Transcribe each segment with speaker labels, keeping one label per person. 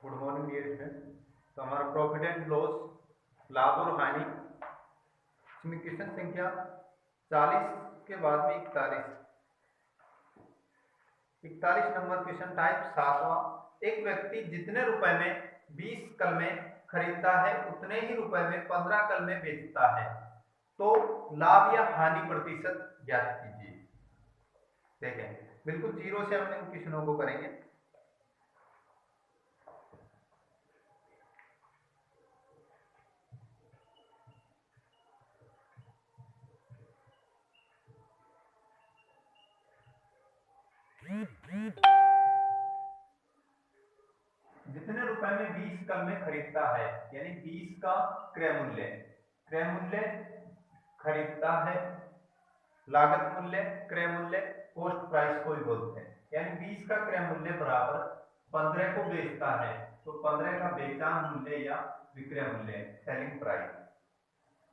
Speaker 1: Good morning dear student. तो हमारा profit and loss, लाभ और हानि, इसमें क्वेश्चन संख्या 40 के बाद में 41 नंबर क्वेश्चन टाइप 7वां। एक व्यक्ति जितने रुपए में 20 कलमें खरीदता है उतने ही रुपए में 15 कलमें बेचता है, तो लाभ या हानि प्रतिशत ज्ञात कीजिए। देखें, बिल्कुल जीरो से हम इन क्वेश्चनों को करेंगे। जितने रुपए में 20 कलमें खरीदता है, यानी 20 का क्रय मूल्य खरीदता है, लागत मूल्य, क्रय मूल्य, कॉस्ट प्राइस को ही बोलते हैं। यानी 20 का क्रय मूल्य बराबर 15 को बेचता है, तो 15 का बेचान मूल्य या विक्रय मूल्य, सेलिंग प्राइस।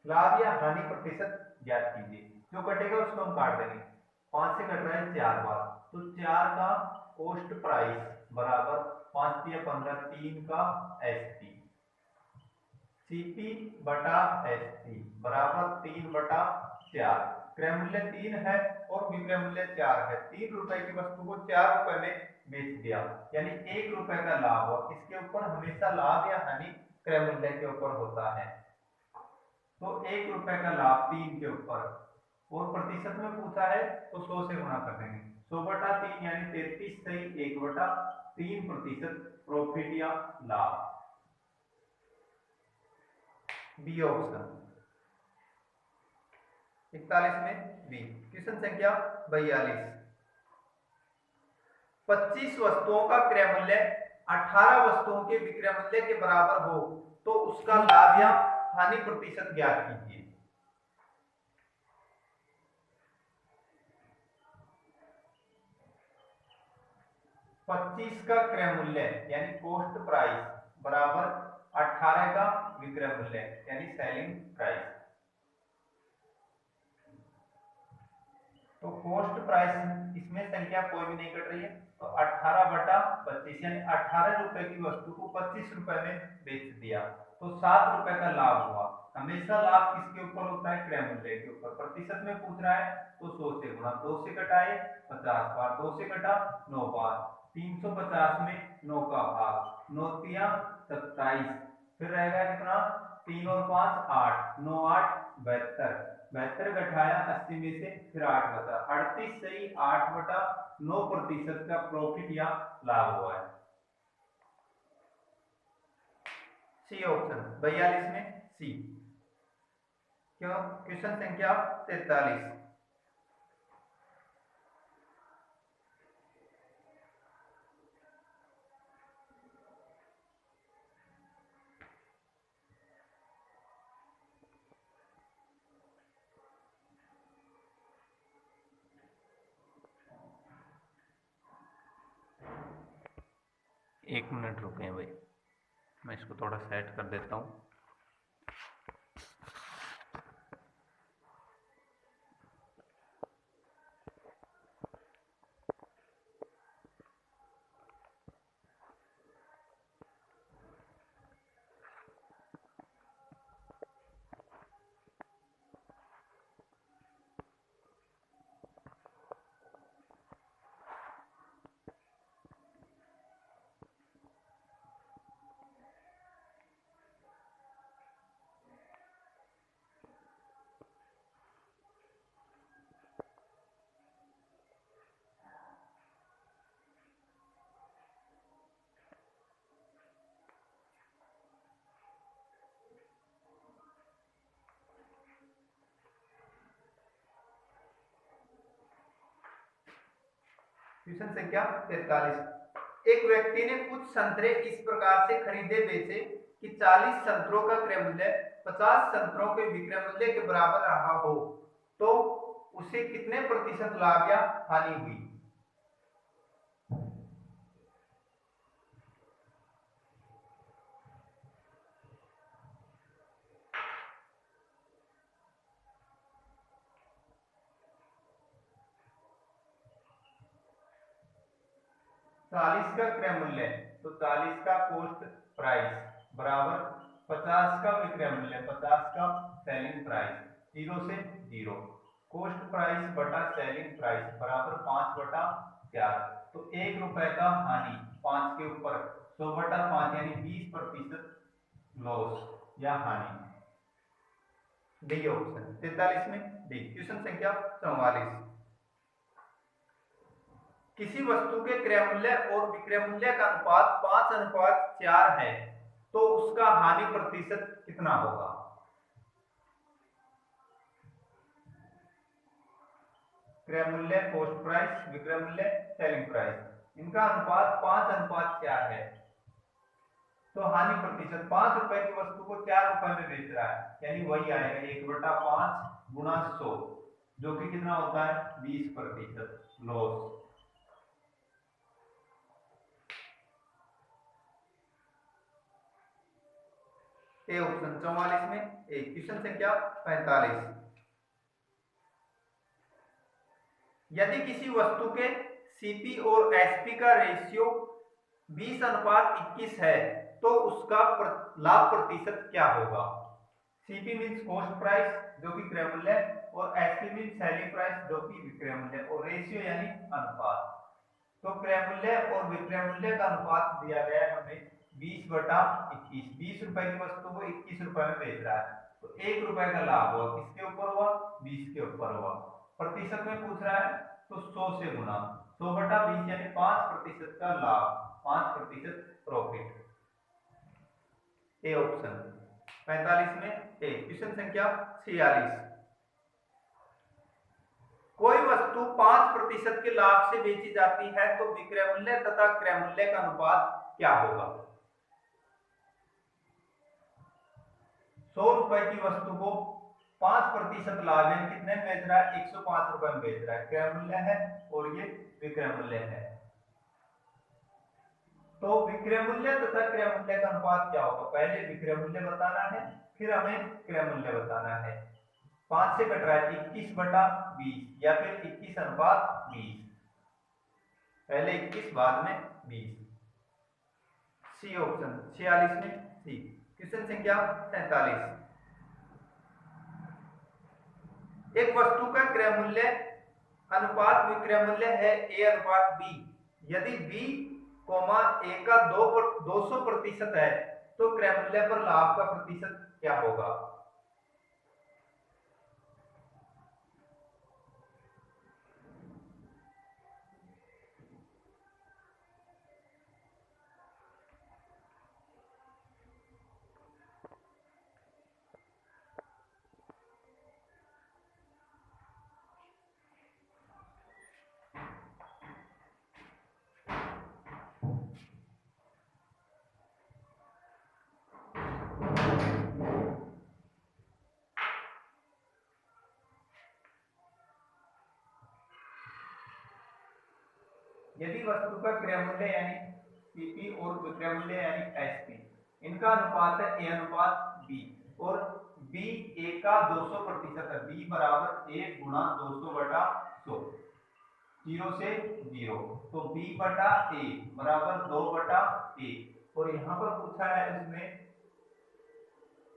Speaker 1: लाभ या हानि प्रतिशत ज्ञात कीजिए। जो कटेगा उसको हम काट देंगे। 5 से कट रहा है 4 बार, तो 4 का कॉस्ट प्राइस बराबर 5 या 15, 3 का एसटी, सीपी बटा एसटी बराबर 3/4। क्रय मूल्य 3 है और विक्रय मूल्य 4 है। 3 रुपए की वस्तु को 4 रुपए में बेच दिया, यानी 1 रुपए का लाभ हुआ। इसके ऊपर हमेशा लाभ या हानि क्रय मूल्य के ऊपर होता है, तो 1 रुपए का लाभ 3 के ऊपर, और प्रतिशत में पूछा है तो 100 से गुणा कर देंगे। 100/3 यानी 33 सही 1/3% प्रॉफिट या लाभ। बी ऑप्शन 41 में बी। क्वेश्चन संख्या 42। 25 वस्तुओं का क्रय मूल्य 18 वस्तुओं के विक्रय मूल्य के बराबर हो, तो उसका लाभ या हानि प्रतिशत ज्ञात कीजिए। पच्चीस का क्रय मूल्य यानी कॉस्ट प्राइस बराबर 18 का विक्रय मूल्य यानी सेलिंग प्राइस। तो कॉस्ट प्राइस, इसमें संख्या कोई भी नहीं कट रही है, तो 18/25 यानी 18 रुपए की वस्तु को 25 रुपए में बेच दिया, तो 7 रुपए का लाभ हुआ। हमेशा लाभ किसके ऊपर होता है? क्रय मूल्य के ऊपर। प्रतिशत में पूछ रहा है तो 100 से गुणा। 2 से कटाए 50 बार, 2 से कटा 9 बार, 350 में 9 का भाग, 9 तिया 27, फिर रहेगा कितना? 3 और 5 8, 9 8 72, 72 घटाया 80 में से, फिर 8 बचा 38 सही 8/9% का प्रॉफिट या लाभ हुआ है। सी ऑप्शन 42 में सी। क्यों? क्वेश्चन संख्या 43। एक मिनट रुके भाई, मैं इसको थोड़ा सेट कर देता हूँ। क्वेश्चन संख्या 43। एक व्यक्ति ने कुछ संतरे इस प्रकार से खरीदे बेचे कि 40 संतरों का क्रय मूल्य 50 संतरों के विक्रय मूल्य के बराबर रहा हो, तो उसे कितने प्रतिशत लाभ या हानि हुई? 40 का क्रय मूल्य, तो 40 का कॉस्ट प्राइस बराबर 50 का विक्रय मूल्य, 50 का सेलिंग प्राइस, 0 से 0, कॉस्ट प्राइस बटा सेलिंग प्राइस बराबर 5 बटा 4, तो 1 रुपए का हानि 5 के ऊपर 100 बटा 5 यानी 20% लॉस या हानि। डी ऑप्शन 43 में डी। क्वेश्चन संख्या 44, किसी वस्तु के क्रय मूल्य और विक्रय मूल्य का अनुपात 5:4 है तो उसका हानि प्रतिशत कितना होगा? क्रय मूल्य, कॉस्ट प्राइस, विक्रय मूल्य, सेलिंग प्राइस, इनका अनुपात 5:4 है तो हानि प्रतिशत 5 रुपए की वस्तु को 4 रुपए में बेच रहा है यानी वही आएगा 1/5 गुणा 100 जो कि कितना होता है 20% लॉस। ए ऑप्शन 44 में ए। क्वेश्चन संख्या 45, यदि किसी वस्तु के सीपी और एसपी का रेशियो 20:21 है तो उसका लाभ प्रतिशत क्या होगा? सीपी मीन्स कॉस्ट प्राइस जो कि क्रय मूल्य और एसपी मीन्स सेलिंग प्राइस जो कि विक्रय मूल्य और रेशियो यानी अनुपात। तो क्रय मूल्य और विक्रय मूल्य का अनुपात दिया गया है हमें 20/21, 20 रुपए की वस्तु को 21 रुपए में बेच रहा है तो 1 रुपए का लाभ हुआ, किसके ऊपर हुआ 20 के ऊपर हुआ। प्रतिशत में पूछ रहा है तो 100 से गुना, 100/20 यानी 5% का लाभ, 5% प्रॉफिट। ए ऑप्शन 45 में ए। क्वेश्चन संख्या 46, कोई वस्तु 5% के लाभ से बेची जाती है तो विक्रय मूल्य तथा क्रय मूल्य का अनुपात क्या होगा? 100 रुपए की वस्तु को 5% लाभ है, कितने में बेच रहा है 105 रुपए में बेच रहा है, क्रय मूल्य है और ये विक्रय मूल्य है। तो विक्रय मूल्य तथा क्रय मूल्य का अनुपात क्या होगा? पहले विक्रय मूल्य बताना है फिर हमें क्रय मूल्य बताना है। 5 से कट रहा है 21/20 या फिर 21:20, पहले 21 बाद में 20। सी ऑप्शन 46 में सी। क्वेश्चन संख्या 43, एक वस्तु का क्रय मूल्य अनुपात विक्रय मूल्य है A/B, यदि B, A का 200% है तो क्रय मूल्य पर लाभ का प्रतिशत क्या होगा? यदि वस्तु का क्रय मूल्य यानी सीपी और विक्रय मूल्य यानी एसपी, इनका अनुपात है A/B और B A का 200% है, B बराबर 1 गुणा 200/100, 0 से 0, तो B/A बराबर 2/A। और यहाँ पर पूछा है इसमें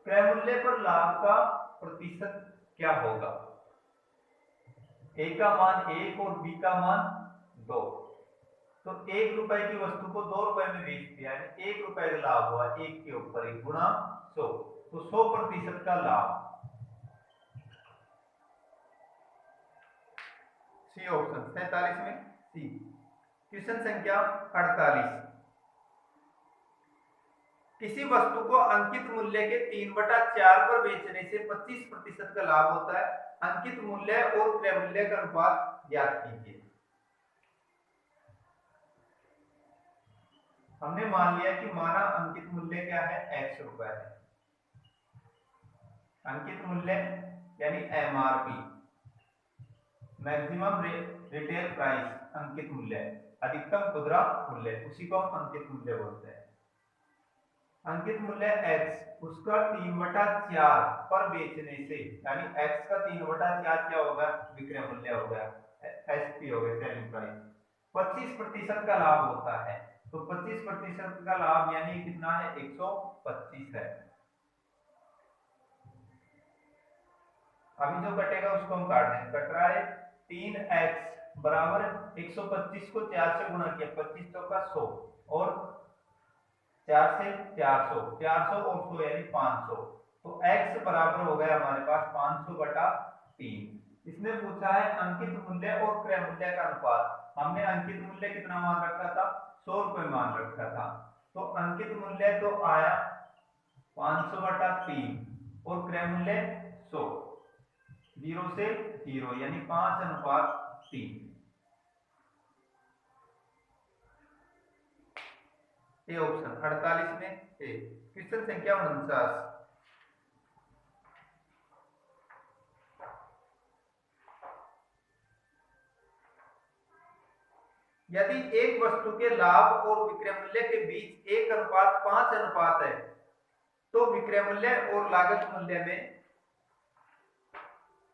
Speaker 1: क्रय मूल्य पर लाभ का प्रतिशत क्या होगा? A का मान 1 और B का मान 2, तो 1 रुपए की वस्तु को 2 रुपए में बेच दिया यानी 1 रुपए का लाभ हुआ, 1 के ऊपर 1 गुणा 100, तो 100% का लाभ। सी ऑप्शन 47 में सी। क्वेश्चन संख्या 48, किसी वस्तु को अंकित मूल्य के 3/4 पर बेचने से 25% का लाभ होता है, अंकित मूल्य और क्रय मूल्य का अनुपात ज्ञात कीजिए। हमने मान लिया कि माना अंकित मूल्य क्या है x रुपए है, अंकित मूल्य यानी MRP मैक्सिमम रिटेल प्राइस, अंकित मूल्य अधिकतम खुदरा मूल्य, उसी को हम अंकित मूल्य बोलते हैं। अंकित मूल्य x, उसका 3/4 पर बेचने से यानी x का 3/4 क्या होगा विक्रय मूल्य हो गया, एसपी हो गया सेलिंग प्राइस, 25% का लाभ होता है। तो 25% का लाभ यानी कितना है, 125 है। अभी जो कटेगा उसको हम काट दें। कट रहा है 3x बराबर 125 को 4 से गुणा किया, 25 तो का 100 और 4 से 400, 400 और 100 यानी 500। तो x बराबर हो गया हमारे पास 500 बटा 3। इसने पूछा है अंकित मूल्य और क्रय मूल्य का अनुपात। हमने अंकित मूल्य कितना मान रखा था, 100 रुपए मान रखा था। तो अंकित मूल्य तो आया 500 बटा 3 और क्रय मूल्य 100, 0 से 0 यानी 5:3। ये ऑप्शन 48 में है। क्वेश्चन संख्या 49। यदि एक वस्तु के लाभ और विक्रय मूल्य के बीच 1:5 है तो विक्रय मूल्य और लागत मूल्य में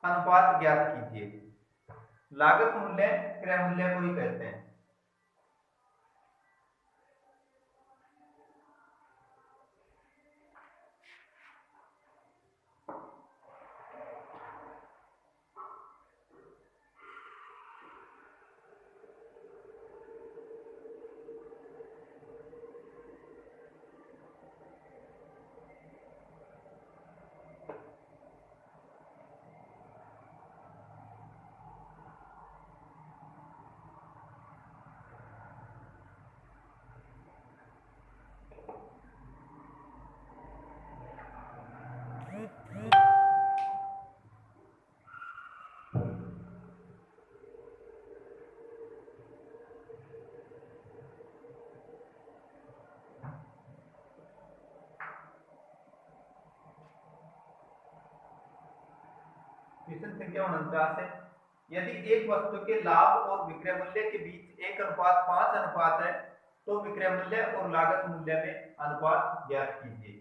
Speaker 1: अनुपात ज्ञात कीजिए। लागत मूल्य क्रय मूल्य को ही कहते हैं। क्वेश्चन संख्या 49 है। यदि एक वस्तु के लाभ और विक्रय मूल्य के बीच 1:5 है तो विक्रय मूल्य और लागत मूल्य में अनुपात ज्ञात कीजिए।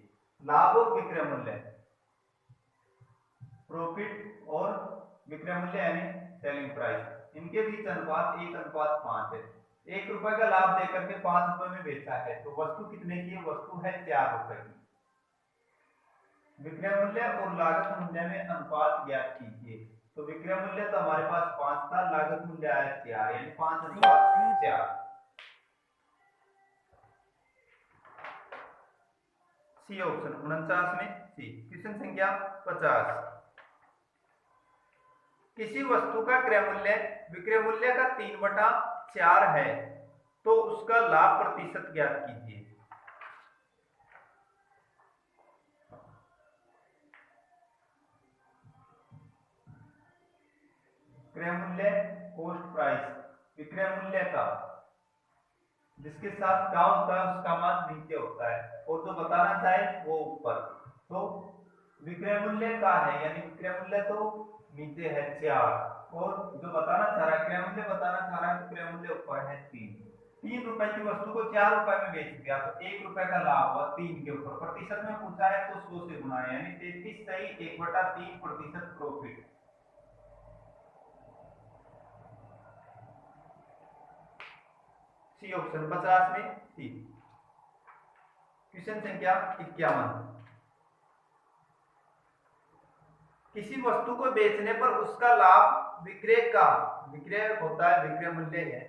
Speaker 1: लाभ और विक्रय मूल्य, प्रॉफिट और विक्रय मूल्य यानी सेलिंग प्राइस, इनके बीच अनुपात 1:5 है। 1 रुपए का लाभ देकर के 5 रुपए में बेचा है तो वस्तु कितने की है, वस्तु है 4 रुपए की। विक्रय मूल्य और लागत मूल्य में अनुपात ज्ञात कीजिए। तो विक्रय मूल्य तो हमारे पास 5 था, लागत मूल्य आया 4 यानी 5:4। सी ऑप्शन 49 में सी। क्वेश्चन संख्या 50। किसी वस्तु का क्रय मूल्य विक्रय मूल्य का 3/4 है तो उसका लाभ प्रतिशत ज्ञात कीजिए। क्रय मूल्य कॉस्ट प्राइस, विक्रय मूल्य का जिसके साथ का होता है उसका मान नीचे होता है और जो बताना चाहे वो ऊपर। तो विक्रय मूल्य का है यानी विक्रय मूल्य तो नीचे है 4 और जो बताना चाह रहा है क्रय मूल्य बताना चाह रहा है क्रय मूल्य ऊपर है 3 रुपए की वस्तु को 4 रुपए में बेच दिया तो 1 रुपए का लाभ हुआ 3 के ऊपर। प्रतिशत में पूछा है तो 100 से गुना यानी 33 सही 1/3% प्रॉफिट। सी ऑप्शन 50 में सी। क्वेश्चन संख्या 51। किसी वस्तु को बेचने पर उसका लाभ विक्रय होता है, विक्रय मूल्य है,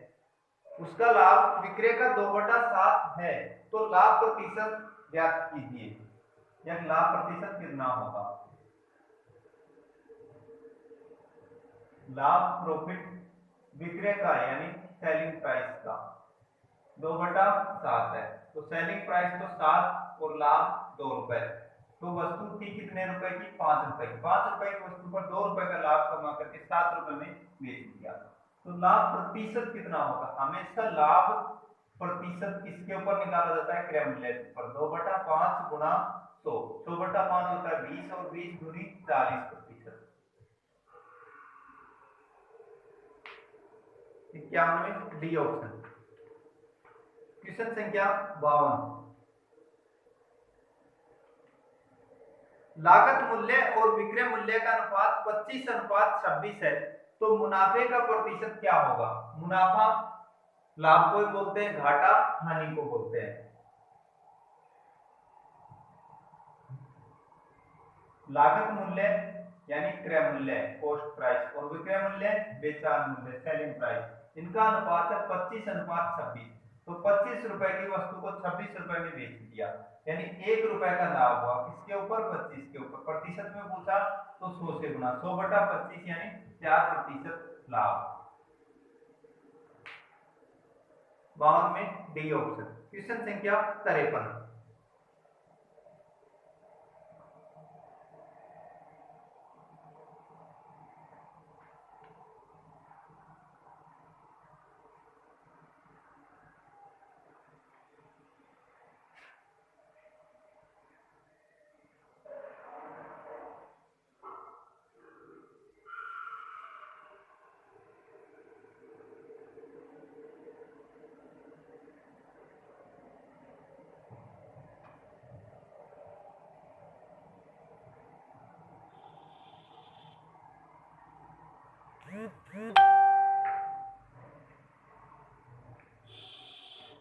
Speaker 1: उसका लाभ विक्रय का 2/7 है तो लाभ प्रतिशत ज्ञात कीजिए। यह लाभ प्रतिशत कितना होगा। लाभ प्रॉफिट विक्रय का यानी सेलिंग प्राइस का 2/7 है तो सेलिंग प्राइस तो 7 और लाभ 2 रुपए। तो वस्तु थी कितने रुपए की, 5 रुपए की। 5 रुपए की वस्तु पर 2 रुपए का लाभ कमा करके 7 रुपए में बेच दिया तो लाभ प्रतिशत कितना होगा। हमेशा लाभ प्रतिशत किसके ऊपर निकाला जाता है, क्रय मूल्य पर। 2/5 गुणा 100, 100/5 होता है 20 और 20 गुनी 40%। 51 में डी ऑप्शन। क्वेश्चन संख्या 52। लागत मूल्य और विक्रय मूल्य का अनुपात 25:26 है तो मुनाफे का प्रतिशत क्या होगा। मुनाफा लाभ को बोलते हैं घाटा, हानि को बोलते हैं। लागत मूल्य यानी क्रय मूल्य कॉस्ट प्राइस और विक्रय मूल्य बेचान मूल्य सेलिंग प्राइस, इनका अनुपात है 25:26। तो 25 रुपए की वस्तु को 26 रुपए में बेच दिया, यानी 1 रुपए का लाभ हुआ किसके ऊपर, 25 के ऊपर। प्रतिशत में पूछा तो 100 से गुना, 100/25 यानी 4% लाभ। 52 में डी ऑप्शन। क्वेश्चन संख्या 53।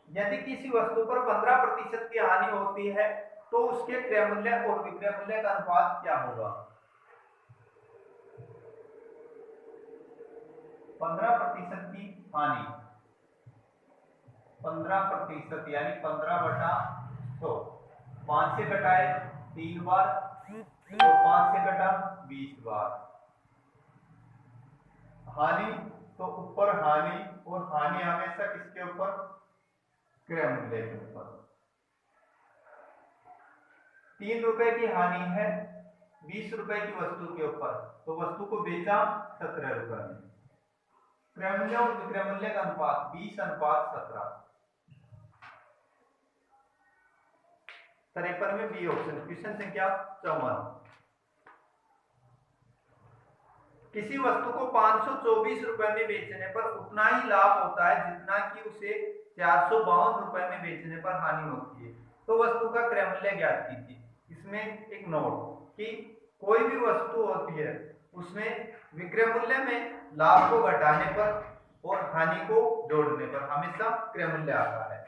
Speaker 1: यदि किसी वस्तु पर 15% की हानि होती है तो उसके क्रय मूल्य और विक्रय मूल्य का अनुपात क्या होगा। 15% की हानि, 15% यानी 15/100, 5 से घटाए 3 बार और 5 से घटा 20 बार। हानि तो ऊपर हानि, और हानि हमेशा किसके ऊपर, क्रय मूल्य के ऊपर। 3 रुपए की हानि है 20 रुपए की वस्तु के ऊपर, तो वस्तु को बेचा 17 रुपए में। क्रय मूल्य और विक्रय मूल्य का अनुपात 20:17। 53 में बी ऑप्शन। क्वेश्चन संख्या 54। किसी वस्तु को 524 रुपए में बेचने पर उतना ही लाभ होता है जितना कि उसे 452 रुपए में बेचने पर हानि होती है, तो वस्तु का क्रय मूल्य ज्ञात कीजिए। इसमें एक नोट कि कोई भी वस्तु होती है उसमें विक्रय मूल्य में लाभ को घटाने पर और हानि को जोड़ने पर हमेशा क्रय मूल्य आता है।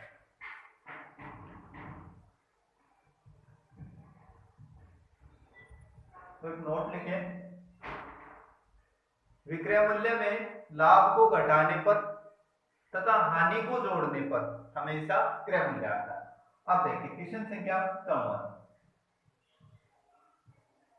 Speaker 1: तो एक नोट लिखें, विक्रय मूल्य में लाभ को घटाने पर तथा हानि को जोड़ने पर हमेशा क्रय मूल्य आता है। अब देखिए क्वेश्चन संख्या 54।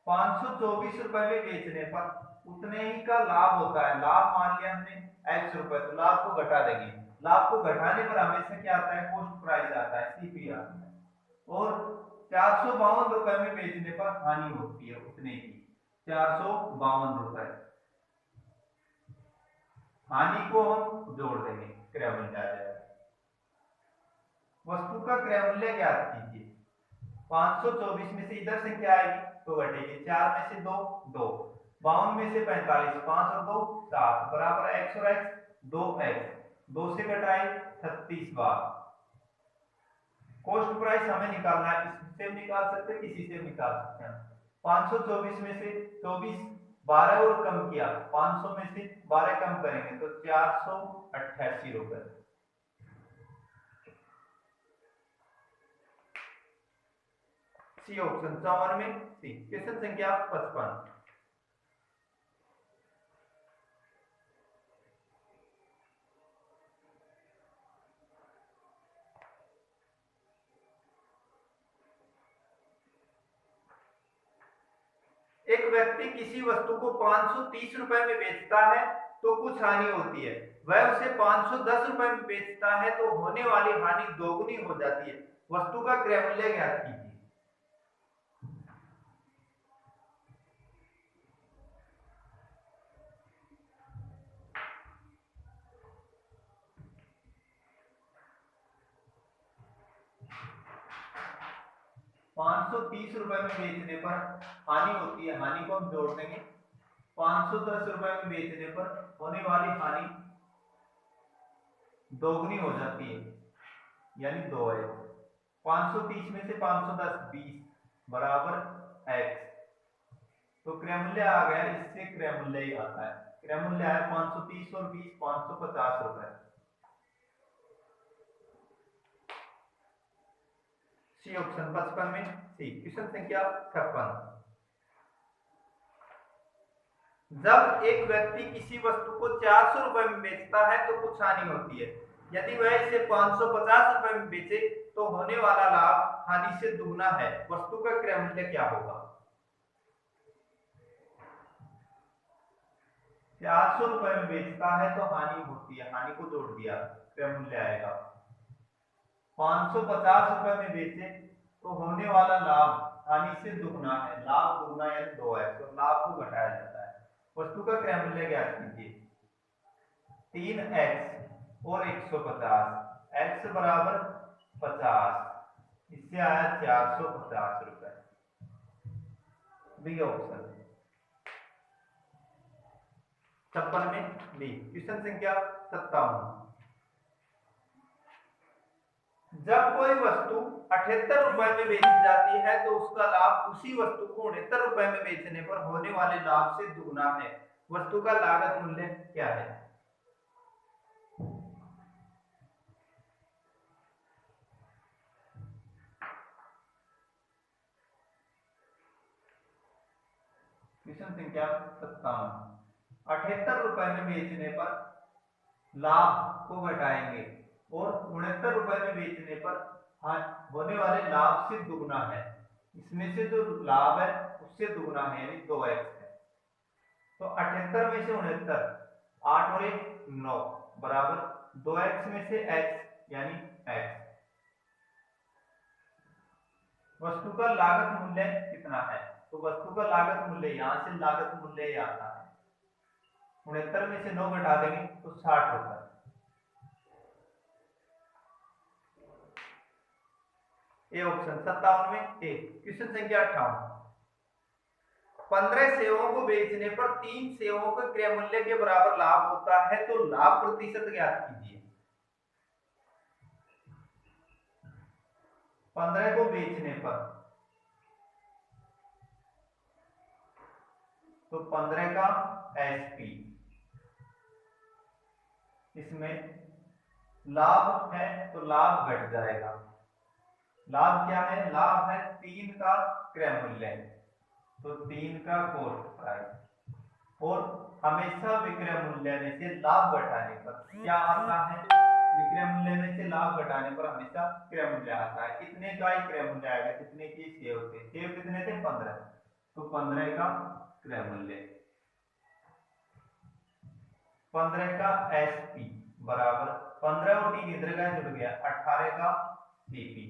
Speaker 1: 524 रुपए में बेचने पर उतने ही का लाभ होता है। लाभ मान लिया हमने x रुपए, तो लाभ को घटा देंगे। लाभ को घटाने पर हमेशा क्या आता है, कॉस्ट प्राइस आता है, सीपी आता है। और 452 रुपए में बेचने पर हानि होती है उतने की, 452 रुपए। हानि को हम जोड़ देंगे, क्रय मूल्य आ जाएगा। वस्तु का क्रय मूल्य ज्ञात कीजिए। 524 में से इधर से क्या आएगी, तो घटेगी। 4 में से 2 2, 52 में से 45, 5 और 2 7, बराबर x और x 2x, 2 से घटाए 36 बार। कॉस्ट प्राइस हमें निकालना है, इससे भी निकाल सकते हैं, किसी से भी निकाल सकते हैं। 524 में से 24 12 और कम किया, 500 में से 12 कम करेंगे तो 488 रुपए। सी ऑप्शन 54 में सी। क्वेश्चन संख्या 55। एक व्यक्ति किसी वस्तु को 530 रुपए में बेचता है तो कुछ हानि होती है, वह उसे 510 रुपए में बेचता है तो होने वाली हानि दोगुनी हो जाती है। वस्तु का क्रय मूल्य ज्ञात कीजिए। ₹530 में बेचने पर हानि होती है, हानि को हम जोड़ देंगे। 510 रुपए में बेचने पर होने वाली हानि दोगुनी हो जाती है, यानी 2x। 530 में से 510 20 बराबर x। तो क्रय मूल्य आ गया, इससे क्रय मूल्य ही आता है। क्रय मूल्य है 530 और 20 550 रुपए। सी ऑप्शन 55 में सी। क्वेश्चन संख्या 56, जब एक व्यक्ति किसी वस्तु को 400 रुपए में बेचता है तो कुछ हानि होती है। यदि वह इसे 550 रुपए में बेचे तो होने वाला लाभ हानि से दुगना है। वस्तु का क्रय मूल्य क्या होगा? 400 रुपए में बेचता है तो हानि होती है, हानि को जोड़ दिया, क्रय मूल्य आएगा। 550 रुपए में बेचे तो होने वाला लाभ हानि से दुगना है, लाभ दुगना यानी 2x, तो लाभ को घटाया जाता है। वस्तु का क्रय मूल्य ज्ञात कीजिए। 3x और 150, x बराबर 50, इससे आया 450 रुपए। बी ऑप्शन 56 में बी। क्वेश्चन संख्या 57, जब कोई वस्तु 78 रुपए में बेची जाती है तो उसका लाभ उसी वस्तु को 69 रुपए में बेचने पर होने वाले लाभ से दुगना है। वस्तु का लागत मूल्य क्या है? क्वेश्चन संख्या 57, 78 रुपए में बेचने पर लाभ को घटाएंगे और 69 रुपए में बेचने पर होने वाले लाभ से दुगना है। इसमें से जो लाभ है उससे दुगना है यानी 2x है। तो 78 में से 69, 8 और 1 9 बराबर 2x में से x यानी x। वस्तु का लागत मूल्य कितना है? तो वस्तु का लागत मूल्य यहां से लागत मूल्य आता है, 69 में से 9 घटा देंगे तो 60 रुपए। ए ऑप्शन 57 में ए। क्वेश्चन संख्या 58, 15 सेवों को बेचने पर 3 सेवों के क्रय मूल्य के बराबर लाभ होता है तो लाभ प्रतिशत ज्ञात कीजिए। 15 को बेचने पर तो 15 का एसपी, इसमें लाभ है तो लाभ घट जाएगा। लाभ क्या है? लाभ है 3 का क्रय मूल्य, तो 3 का कॉस्ट प्राइस। और हमेशा विक्रय मूल्य में से लाभ घटाने पर क्या आता है? विक्रय मूल्य में से लाभ घटाने पर हमेशा क्रय मूल्य आता है। कितने का ही क्रय मूल्य आएगा? कितने की सेव थे? सेव कितने थे? 15, तो 15 का क्रय मूल्य, 15 का एसपी बराबर 15 और 3 इधर का जुड़ गया 18 का सीपी।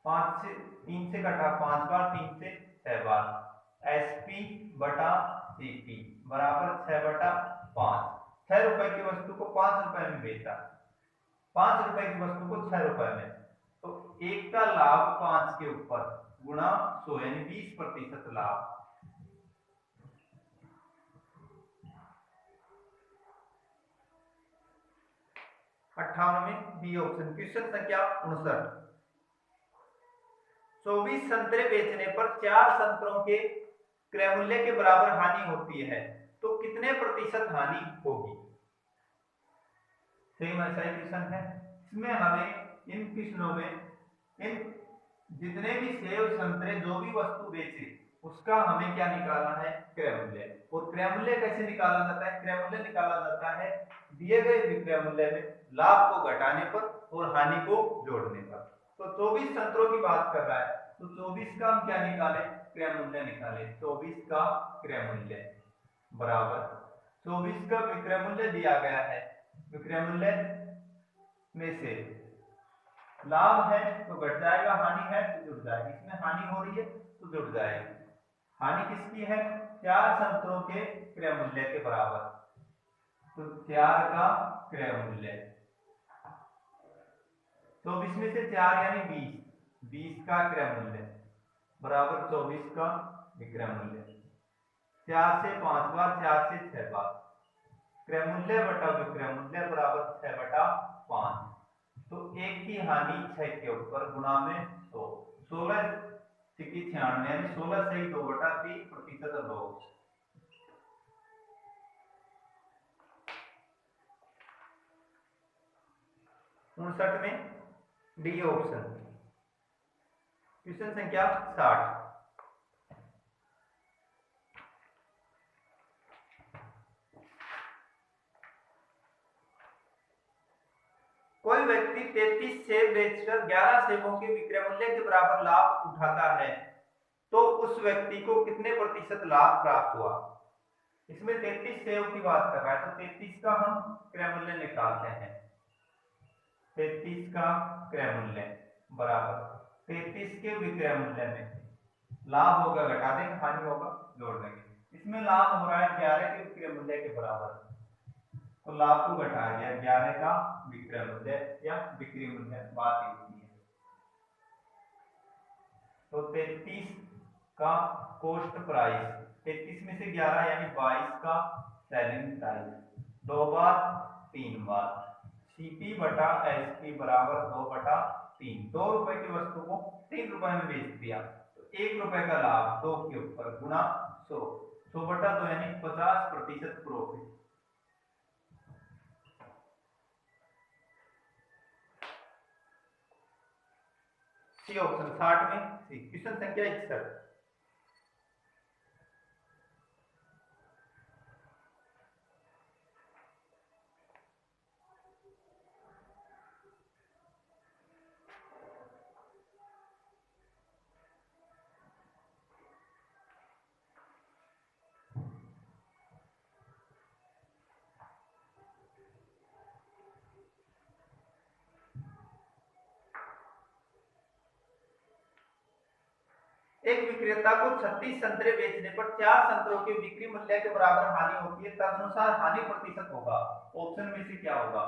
Speaker 1: 5 से 3 से घटा 5 बार, 3 से 6 बार, एसपी बटा सीपी बराबर 6 बटा 5। 6 रुपए की वस्तु को 5 रुपए में बेचा, 5 रुपए की वस्तु को 6 रुपए में, तो 1 का लाभ 5 के ऊपर गुणा 100 यानी 20% लाभ। में बी ऑप्शन। क्वेश्चन संख्या 59, 24 संतरे बेचने पर 4 संतरों के क्रय मूल्य के बराबर हानि होती है तो कितने प्रतिशत हानि होगी? सेम ऐसा ही क्वेश्चन है। इसमें हमें इन क्वेश्चनों में इन जितने भी सेब संतरे जो भी वस्तु बेचे उसका हमें क्या निकालना है? क्रय मूल्य। और क्रय मूल्य कैसे निकाला जाता है? क्रय मूल्य निकाला जाता है दिए गए विक्रय मूल्य में लाभ को घटाने पर और हानि को जोड़ने पर। तो 24 संतरों की बात कर रहा है तो 24 का हम क्या निकाले? क्रय मूल्य निकाले। 24 का क्रय मूल्य बराबर 24 का विक्रय मूल्य दिया गया है, विक्रय मूल्य में से लाभ है तो घट जाएगा, हानि है तो जुड़ जाएगी। इसमें हानि हो रही है तो जुड़ जाएगी। हानि किसकी है? 4 संतरों के क्रय मूल्य के बराबर, तो 4 का क्रय मूल्य, 24 में से 4 यानी 20, 20 का क्रय मूल्य बराबर 24 का विक्रय मूल्य। 4 से 5 बार, 4 से 6 बार, क्रय मूल्य बटा विक्रय मूल्य बराबर 6 बटा 5। तो 1 की हानि 6 के ऊपर गुणा में 100, 16 की 96 यानी 16 से 2 बटा 3% लोग। में डी ऑप्शन। क्वेश्चन संख्या 60। कोई व्यक्ति 33 सेब बेचकर 11 सेबों के विक्रय मूल्य के बराबर लाभ उठाता है, तो उस व्यक्ति को कितने प्रतिशत लाभ प्राप्त हुआ। इसमें 33 सेब की बात कर रहा है, तो 33 का हम क्रय मूल्य निकालते हैं। 33 का क्रय मूल्य बराबर 33 के विक्रय मूल्य में लाभ होगा घटा देंगे, हानि होगा जोड़ देंगे। इसमें लाभ हो रहा है 11 के विक्रय मूल्य के बराबर, तो लाभ को घटा दिया 11 का विक्रय मूल्य या बिक्री मूल्य, बात इतनी है। तो 33 का कॉस्ट प्राइस, 33 में से 11 यानी 22 का सेलिंग प्राइस, 2 बार 3 बार सीपी बटा एसपी बराबर 2/3। 2 रुपए की वस्तु को 3 रुपए में बेच दिया, तो 1 रुपए का लाभ 2 के ऊपर गुना 100, 100/2 यानी 50% प्रॉफिट। सी ऑप्शन 60 में सी। क्वेश्चन संख्या 61। एक विक्रेता को 36 संतरे बेचने पर 4 संतरों के बिक्री मूल्य के बराबर हानि होती है, तदनुसार हानि प्रतिशत होगा। ऑप्शन में से क्या होगा।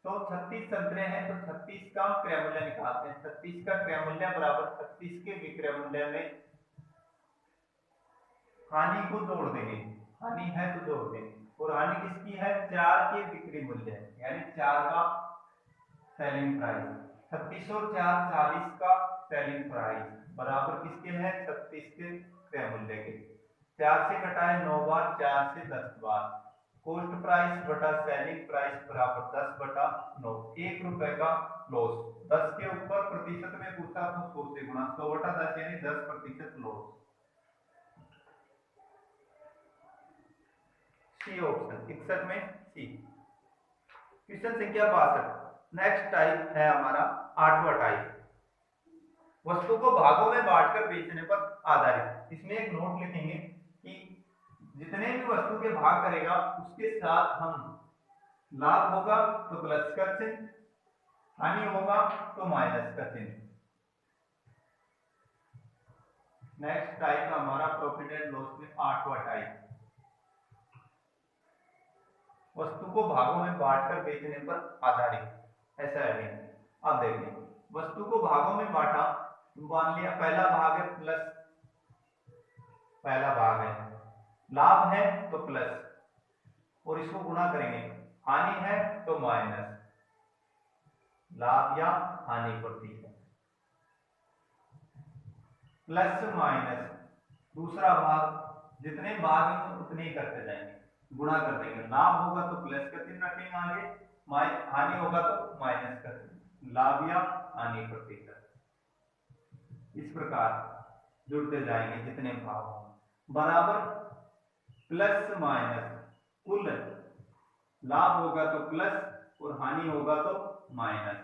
Speaker 1: तो 36 संतरे हैं, तो 36 का क्रय मूल्य निकालते हैं। 36 का क्रय मूल्य बराबर 36 के विक्रय मूल्य में हानि को जोड़ देंगे, हानि है तो जोड़ देंगे, और हानि किसकी है, 4 के बिक्री मूल्य यानी 4 का सेलिंग प्राइस। 36 और 4 40 का सेलिंग प्राइस बराबर किसके हैं, 36 के क्रय मूल्य के। 4 से घटाए 9 बार, 4 से 10 बार, कॉस्ट प्राइस बटा सेलिंग प्राइस बराबर 10/9, 1 रुपए का लॉस। 10 के ऊपर प्रतिशत में पूछा तो 100 से गुणा, 100/10 यानी 10% लॉस। सी ऑप्शन 61 में सी। क्वेश्चन संख्या 62। नेक्स्ट टाइप है हमारा 8वां टाइप, वस्तु को भागों में बांटकर बेचने पर आधारित। इसमें एक नोट लिखेंगे कि जितने भी वस्तु के भाग करेगा उसके साथ हम लाभ होगा तो प्लस का चिन्ह, हानि होगा तो माइनस का चिन्ह। नेक्स्ट टाइप हमारा प्रॉफिट एंड लॉस में 8वां टाइप, वस्तु को भागों में बांटकर बेचने पर आधारित। ऐसा है। अब देखिए, वस्तु को भागों में बांटा, मान लिया पहला भाग है प्लस, पहला भाग है, लाभ है तो प्लस, और इसको गुणा करेंगे, हानि है तो माइनस, लाभ या हानि प्रतिशत, प्लस माइनस। दूसरा भाग, जितने भाग हैं उतने ही करते जाएंगे, गुणा कर देंगे, लाभ होगा तो प्लस का चिन्ह रखेंगे आगे, हानि होगा तो माइनस का चिन्ह, लाभ या हानि प्रतिशत। इस प्रकार जुड़ते जाएंगे जितने भाग हों, बराबर प्लस माइनस, कुल लाभ होगा तो प्लस और हानि होगा तो माइनस।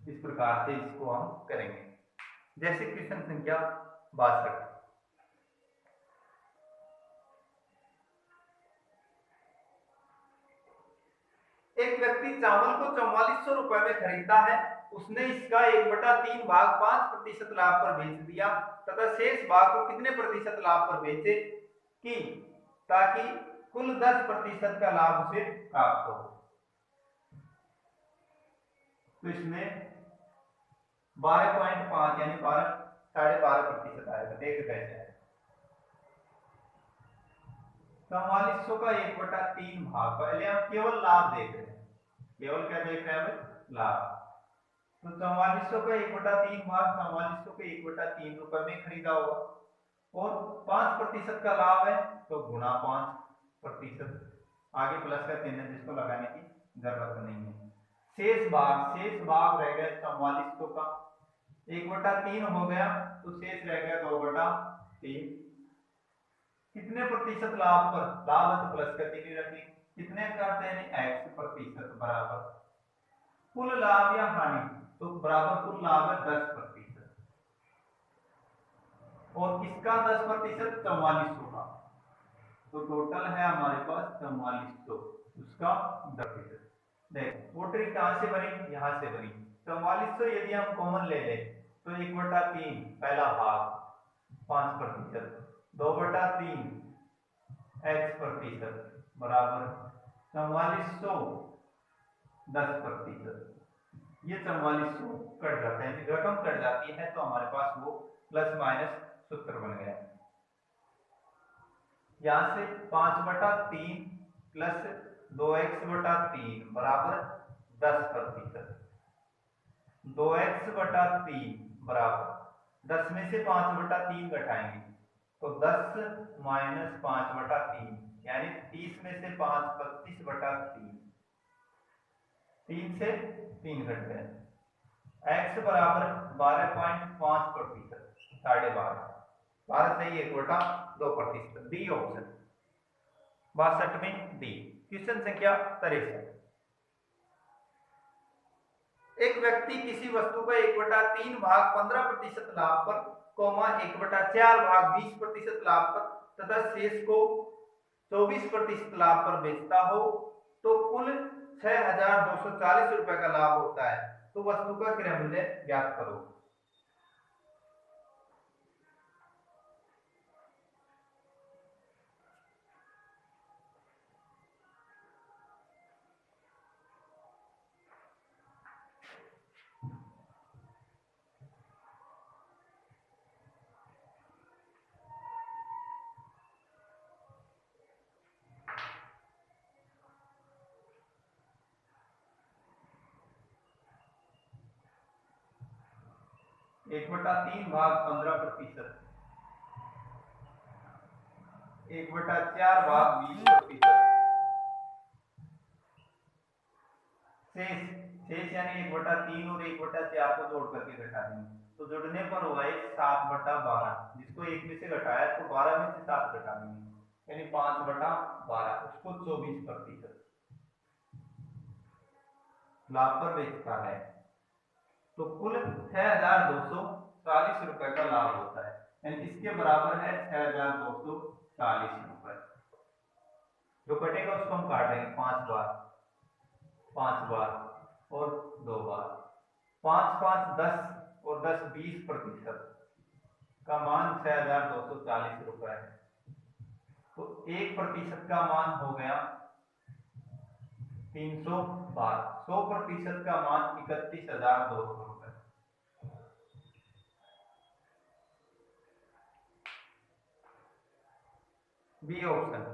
Speaker 1: इस प्रकार से इसको हम करेंगे। जैसे क्वेश्चन संख्या 62। एक व्यक्ति चावल को 4400 रुपए में खरीदता है, उसने इसका 1/3 भाग 5% लाभ पर बेच दिया तथा शेष भाग को कितने प्रतिशत लाभ पर बेचे कि ताकि कुल 10% का लाभ उसे प्राप्त हो। तो इसमें 12.5 यानी 12.5% आएगा। देख कैसे है, 4400 का 1/3 भाग, पहले हम केवल लाभ देख रहे हैं, केवल क्या देख रहे हैं, लाभ। तो 4400 का 1/3 भाग 4400 के 1/3 रुपए में खरीदा होगा, और 5% का लाभ है तो गुणा 5%, आगे प्लस का चिन्ह है जिसको लगाने की जरूरत नहीं है। शेष भाग रह गया 4400 का, 1/3 हो गया, तो शेष रह गया 2/3। कितने प्रतिशत लाभ पर, लाभ है तो प्लस का चिन्ह रखें, कितने करते हैं x प्रतिशत बराबर कुल लाभ या हानि, तो बराबर कुल लाभ है 10%, और किसका 10%, 4400 का, तो टोटल है हमारे पास 4400, उसका 10%। देख वो ट्रिक कहां से बनी, यहां से बनी। 4400 यदि हम कॉमन ले लें तो 1/3 पहला भाग 5%, 2/3 x प्रतिशत बराबर 4400 10%। ये 4400 कट जाते हैं, रकम कट जाती है, तो हमारे पास वो प्लस माइनस सूत्र बन गया। यहां से 5/3 प्लस 2x/3 बराबर 10%, 2x/3 बराबर 10 में से 5/3 घटाएंगे तो 10 माइनस 5/3 यानी 30 में से 5 32/3, 3 से 3 घट गए। x बराबर 12.5%, 12.5, 12 सही 1/2%, डी ऑप्शन 62 में डी। क्वेश्चन संख्या 63। एक व्यक्ति किसी वस्तु का 1/3 भाग 15% लाभ पर, 1/4 भाग 20% लाभ पर तथा शेष को 24% लाभ पर बेचता हो, तो कुल 6240 रुपए का लाभ होता है, तो वस्तु का क्रय मूल्य ज्ञात करो। एक बटा 3 भाग 15%, 1/4 भाग 20%, शेष शेष यानी 1/3 और 1/4 को जोड़ करके घटा देंगे, तो जुड़ने पर हुआ 7/12, जिसको 1 में से घटाया तो 12 में से 7 घटा देंगे यानी 5/12, उसको 24% लाभ पर बेचता है, तो कुल 6240 रुपए का लाभ होता है, यानी इसके बराबर है 6240 रुपए। जो कटेगा उसको हम काट देंगे 5 बार, 5 बार और 2 बार, 5 5 10 और 10 20% का मान 6240 रुपए है, तो 1% का मान हो गया 312, 100% का मान 31,200 रुपए। बी ऑप्शन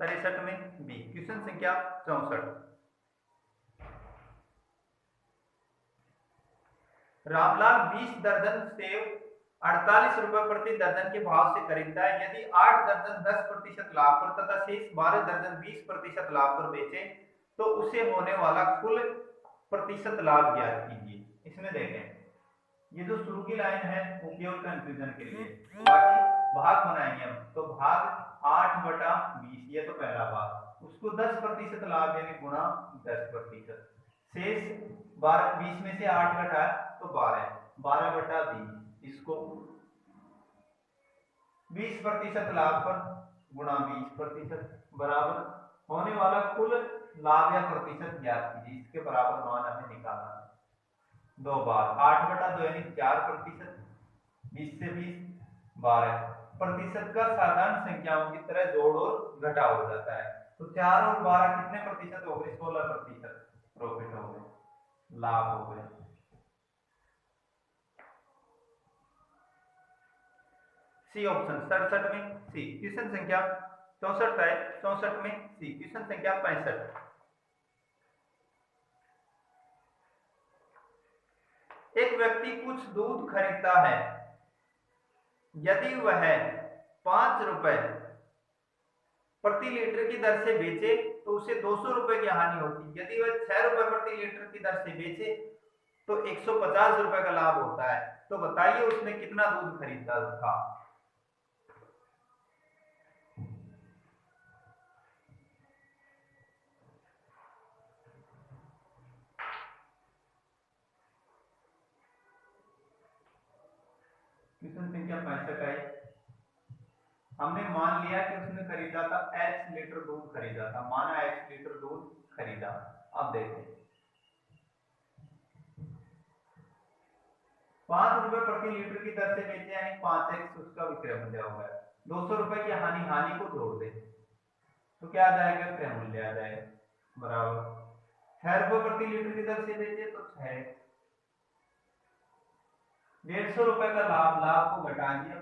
Speaker 1: 63 में बी। क्वेश्चन संख्या 64। रामलाल 20 दर्जन सेव 48 रुपए प्रति दर्जन के भाव से खरीदता है। यदि 8 दर्जन 10% लाभ पर तथा शेष 12 दर्जन 20% लाभ पर बेचे तो उसे होने वाला कुल प्रतिशत लाभ ज्ञात कीजिए। इसमें देखें, ये जो शुरू की लाइन है वो केवल कंफ्यूजन के लिए, बाकी भाग बनाएंगे हम, तो भाग 8/20 ये तो पहला भाग, उसको 10% लाभ यानी गुणा 10%, शेष 12, 20 में से 8 घटाया तो 12, 12/20, इसको 20% लाभ पर गुणा 20% बराबर होने वाला कुल लाभ या प्रतिशत ज्ञात कीजिए। इसके बराबर मान हमें निकालना है। 2 बार 8/2 यानी 4%, 20 से 20 12, प्रतिशत का साधारण संख्याओं की तरह जोड़ और घटा हो जाता है, तो 4 और 12 कितने प्रतिशत हो गए, 16% प्रॉफिट हो गए, लाभ हो गए। सी ऑप्शन 67 में सी। क्वेश्चन संख्या 64 है, 64 में सी। क्वेश्चन संख्या 65। एक व्यक्ति कुछ दूध खरीदता है, यदि वह 5 रुपए प्रति लीटर की दर से बेचे तो उसे 200 रुपए की हानि होती। यदि वह 6 रुपए प्रति लीटर की दर से बेचे तो 150 रुपए का लाभ होता है। तो बताइए उसने कितना दूध खरीदा था। क्वेश्चन संख्या 65 है। हमने मान लिया कि उसने खरीदा था h लीटर दूध खरीदा था, माना h लीटर दूध खरीदा। अब देखें 5 रुपए प्रति लीटर की दर से बेचे, यानी 5x उसका विक्रय मूल्य होगा। 200 रुपए की हानि, हानि को जोड़ दे तो क्या आ जाएगा, क्रय मूल्य आ जाएगा, बराबर 6 रुपए प्रति लीटर की दर से बेचे तो 6। 150 रुपए का लाभ, लाभ को घटा दिया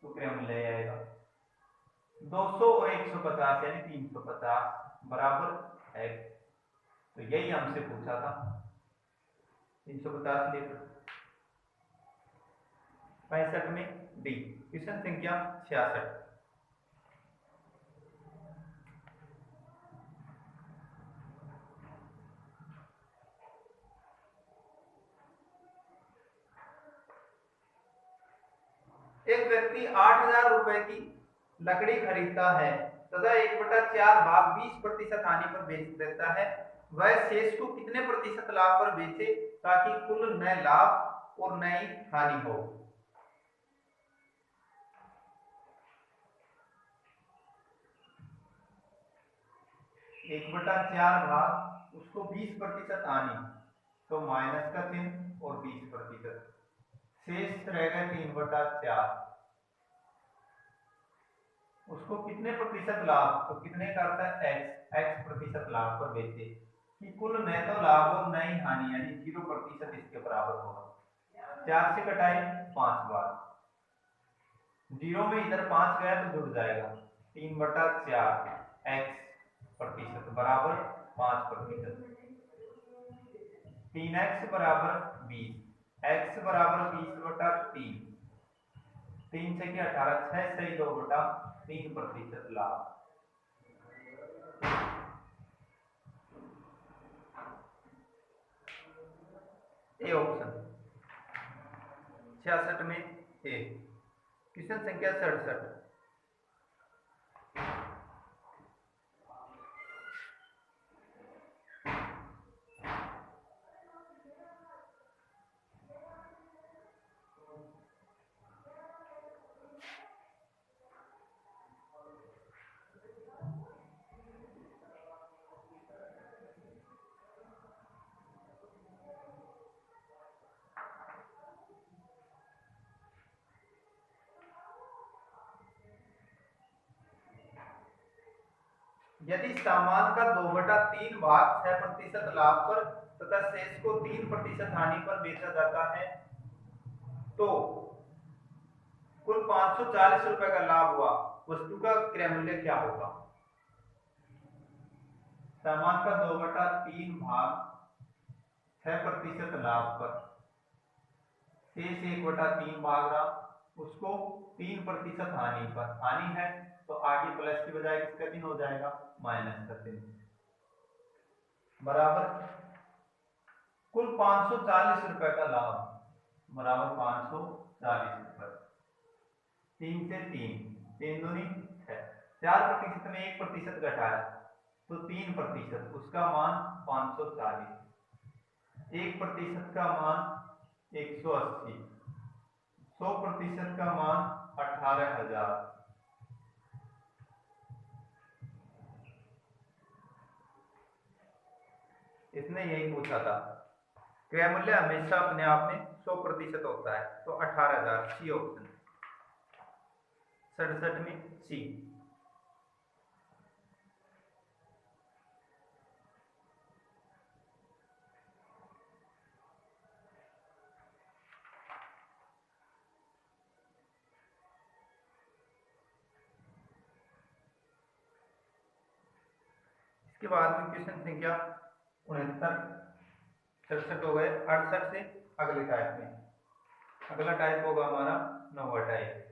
Speaker 1: तो क्रय मूल्य आएगा 200 और 150 यानी 350 बराबर x। तो यही हमसे पूछा था, 350 लीटर। 65 में डी। क्वेश्चन संख्या 66। एक व्यक्ति 8000 रुपए की लकड़ी खरीदता है तथा 1/4 भाग 20% हानि पर बेच देता है। वह शेष को कितने प्रतिशत लाभ पर बेचे ताकि कुल नए लाभ और नई हानि हो। 1/4 भाग उसको 20% हानि, तो माइनस का चिन्ह और 20%, शेष रहेगा 3/4। उसको कितने प्रतिशत लाभ, तो कितने करता है x प्रतिशत लाभ पर बेचे कि कुल न तो लाभ और न ही हानि, यानी 0% इसके बराबर होगा। 4 से कटाए 5 बार, 0 में इधर 5 गया तो जुड़ जाएगा, 3/4 x प्रतिशत बराबर 5%। 3x बराबर 20, x बराबर 20/3, 3 से 18, 6 से 2/3% लाभ। ए ऑप्शन 66 में ए। क्वेश्चन संख्या 67। यदि सामान का 2/3 भाग 6% लाभ पर तथा शेष को 3% हानि पर बेचा जाता है तो कुल 540 रुपए का लाभ हुआ। वस्तु का क्रय मूल्य क्या होगा। सामान का 2/3 भाग 6% लाभ पर, शेष 1/3 भाग रहा, उसको 3% हानि पर, हानि है तो आगे प्लस की बजाय किसका चिन्ह हो जाएगा, माइनस का चिन्ह, बराबर कुल 540 रुपए का लाभ बराबर 540 रुपए। 3 से 3, 3 दूनी 6, 4% में 1% घटाया तो 3%, उसका मान 540, 1% का मान 180, 100% का मान 18,000। इसने यही पूछा था, क्रय मूल्य हमेशा अपने आप में 100% होता है, तो 18,000 सी ऑप्शन। 67 में सी। इसके बाद में क्वेश्चन संख्या 69, 67 हो गए। 68 से अगले टाइप में, अगला टाइप होगा हमारा 9वां टाइप।